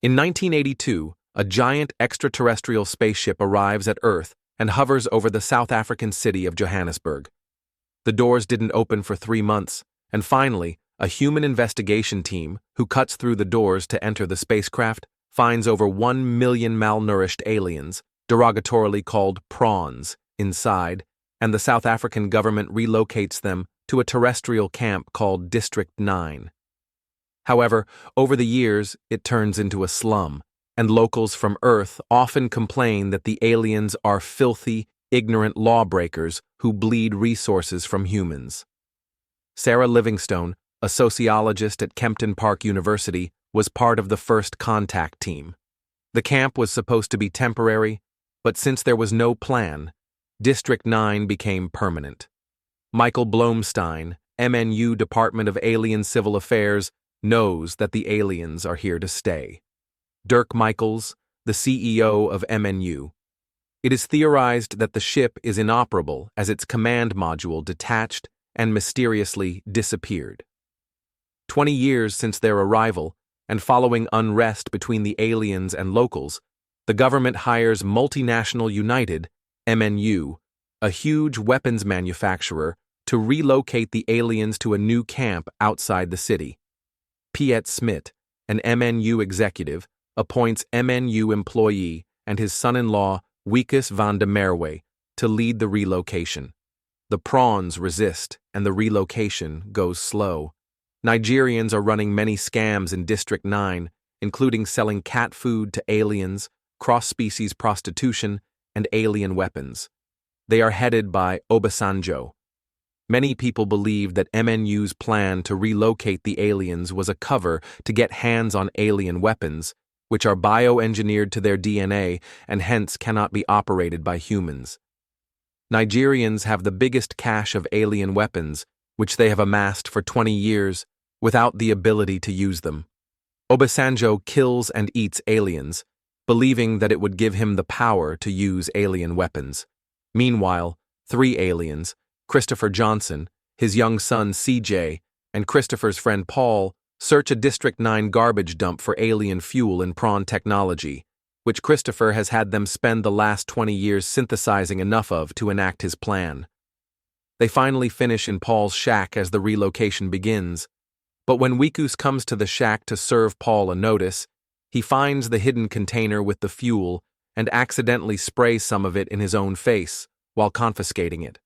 In 1982, a giant extraterrestrial spaceship arrives at Earth and hovers over the South African city of Johannesburg. The doors didn't open for 3 months, and finally, a human investigation team, who cuts through the doors to enter the spacecraft, finds over 1 million malnourished aliens, derogatorily called prawns, inside, and the South African government relocates them to a terrestrial camp called District 9. However, over the years, it turns into a slum, and locals from Earth often complain that the aliens are filthy, ignorant lawbreakers who bleed resources from humans. Sarah Livingstone, a sociologist at Kempton Park University, was part of the first contact team. The camp was supposed to be temporary, but since there was no plan, District 9 became permanent. Michael Blomstein, MNU Department of Alien Civil Affairs, knows that the aliens are here to stay. Dirk Michaels, the CEO of MNU. It is theorized that the ship is inoperable as its command module detached and mysteriously disappeared. 20 years since their arrival, and following unrest between the aliens and locals, the government hires Multinational United, MNU, a huge weapons manufacturer, to relocate the aliens to a new camp outside the city. Piet Smit, an MNU executive, appoints MNU employee and his son-in-law, Wikus van der Merwe, to lead the relocation. The prawns resist, and the relocation goes slow. Nigerians are running many scams in District 9, including selling cat food to aliens, cross-species prostitution, and alien weapons. They are headed by Obasanjo. Many people believe that MNU's plan to relocate the aliens was a cover to get hands on alien weapons, which are bioengineered to their DNA and hence cannot be operated by humans. Nigerians have the biggest cache of alien weapons, which they have amassed for 20 years, without the ability to use them. Obasanjo kills and eats aliens, believing that it would give him the power to use alien weapons. Meanwhile, 3 aliens, Christopher Johnson, his young son CJ, and Christopher's friend Paul, search a District 9 garbage dump for alien fuel and prawn technology, which Christopher has had them spend the last 20 years synthesizing enough of to enact his plan. They finally finish in Paul's shack as the relocation begins, but when Wikus comes to the shack to serve Paul a notice, he finds the hidden container with the fuel and accidentally sprays some of it in his own face while confiscating it.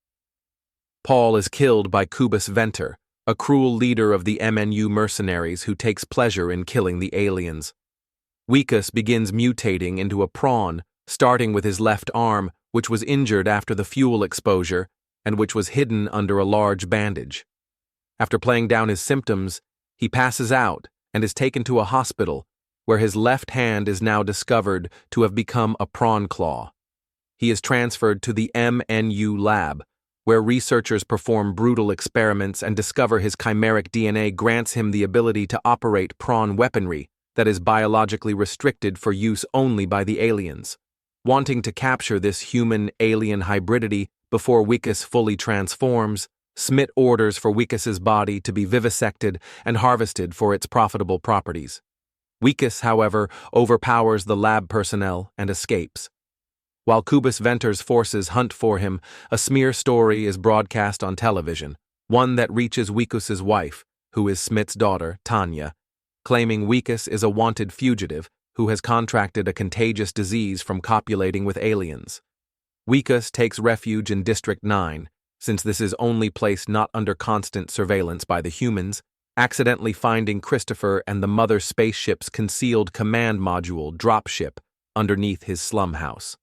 Paul is killed by Cobus Venter, a cruel leader of the MNU mercenaries who takes pleasure in killing the aliens. Wikus begins mutating into a prawn, starting with his left arm, which was injured after the fuel exposure and which was hidden under a large bandage. After playing down his symptoms, he passes out and is taken to a hospital, where his left hand is now discovered to have become a prawn claw. He is transferred to the MNU lab, where researchers perform brutal experiments and discover his chimeric DNA grants him the ability to operate prawn weaponry that is biologically restricted for use only by the aliens. Wanting to capture this human-alien hybridity before Wikus fully transforms, Smit orders for Wikus's body to be vivisected and harvested for its profitable properties. Wikus, however, overpowers the lab personnel and escapes. While Cobus Venter's forces hunt for him, a smear story is broadcast on television, one that reaches Wikus's wife, who is Smit's daughter, Tanya, claiming Wikus is a wanted fugitive who has contracted a contagious disease from copulating with aliens. Wikus takes refuge in District 9, since this is only place not under constant surveillance by the humans, accidentally finding Christopher and the mother spaceship's concealed command module dropship underneath his slum house.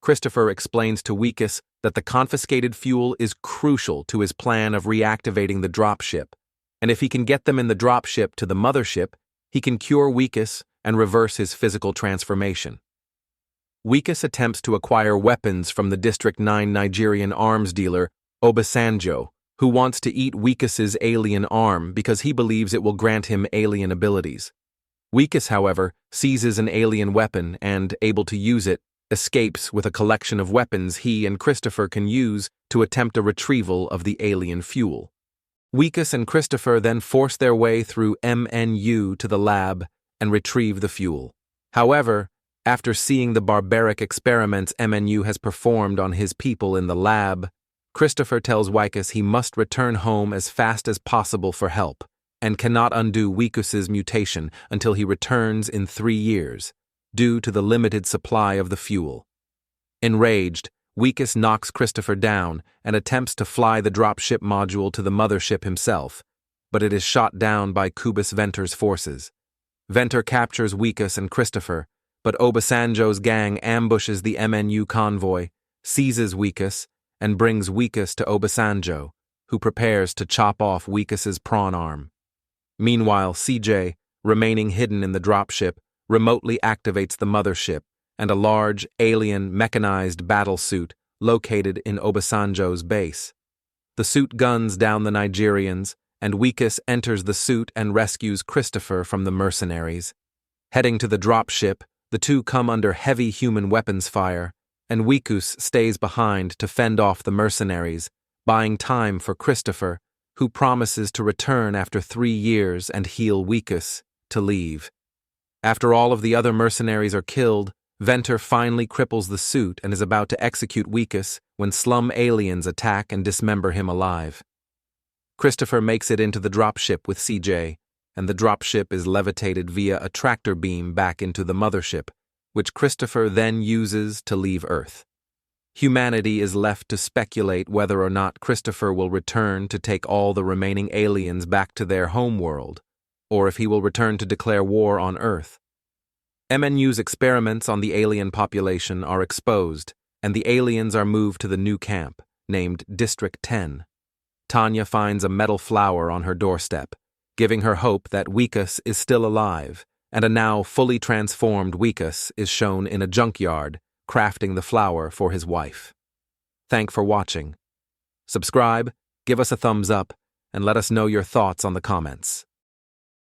Christopher explains to Wikus that the confiscated fuel is crucial to his plan of reactivating the dropship, and if he can get them in the dropship to the mothership, he can cure Wikus and reverse his physical transformation. Wikus attempts to acquire weapons from the District 9 Nigerian arms dealer, Obasanjo, who wants to eat Wikus's alien arm because he believes it will grant him alien abilities. Wikus, however, seizes an alien weapon and, able to use it, escapes with a collection of weapons he and Christopher can use to attempt a retrieval of the alien fuel. Wikus and Christopher then force their way through MNU to the lab and retrieve the fuel. However, after seeing the barbaric experiments MNU has performed on his people in the lab, Christopher tells Wikus he must return home as fast as possible for help, and cannot undo Wikus's mutation until he returns in 3 years, due to the limited supply of the fuel. Enraged, Wikus knocks Christopher down and attempts to fly the dropship module to the mothership himself, but it is shot down by Cubus Venter's forces. Venter captures Wikus and Christopher, but Obasanjo's gang ambushes the MNU convoy, seizes Wikus, and brings Wikus to Obasanjo, who prepares to chop off Wikus's prawn arm. Meanwhile, CJ, remaining hidden in the dropship, remotely activates the mothership and a large, alien, mechanized battle suit located in Obasanjo's base. The suit guns down the Nigerians, and Wikus enters the suit and rescues Christopher from the mercenaries. Heading to the dropship, the two come under heavy human weapons fire, and Wikus stays behind to fend off the mercenaries, buying time for Christopher, who promises to return after 3 years and heal Wikus, to leave. After all of the other mercenaries are killed, Venter finally cripples the suit and is about to execute Wikus when slum aliens attack and dismember him alive. Christopher makes it into the dropship with CJ, and the dropship is levitated via a tractor beam back into the mothership, which Christopher then uses to leave Earth. Humanity is left to speculate whether or not Christopher will return to take all the remaining aliens back to their homeworld, or if he will return to declare war on Earth. MNU's experiments on the alien population are exposed, and the aliens are moved to the new camp, named District 10. Tanya finds a metal flower on her doorstep, giving her hope that Wikus is still alive, and a now fully transformed Wikus is shown in a junkyard, crafting the flower for his wife. Thanks for watching. Subscribe, give us a thumbs up, and let us know your thoughts on the comments.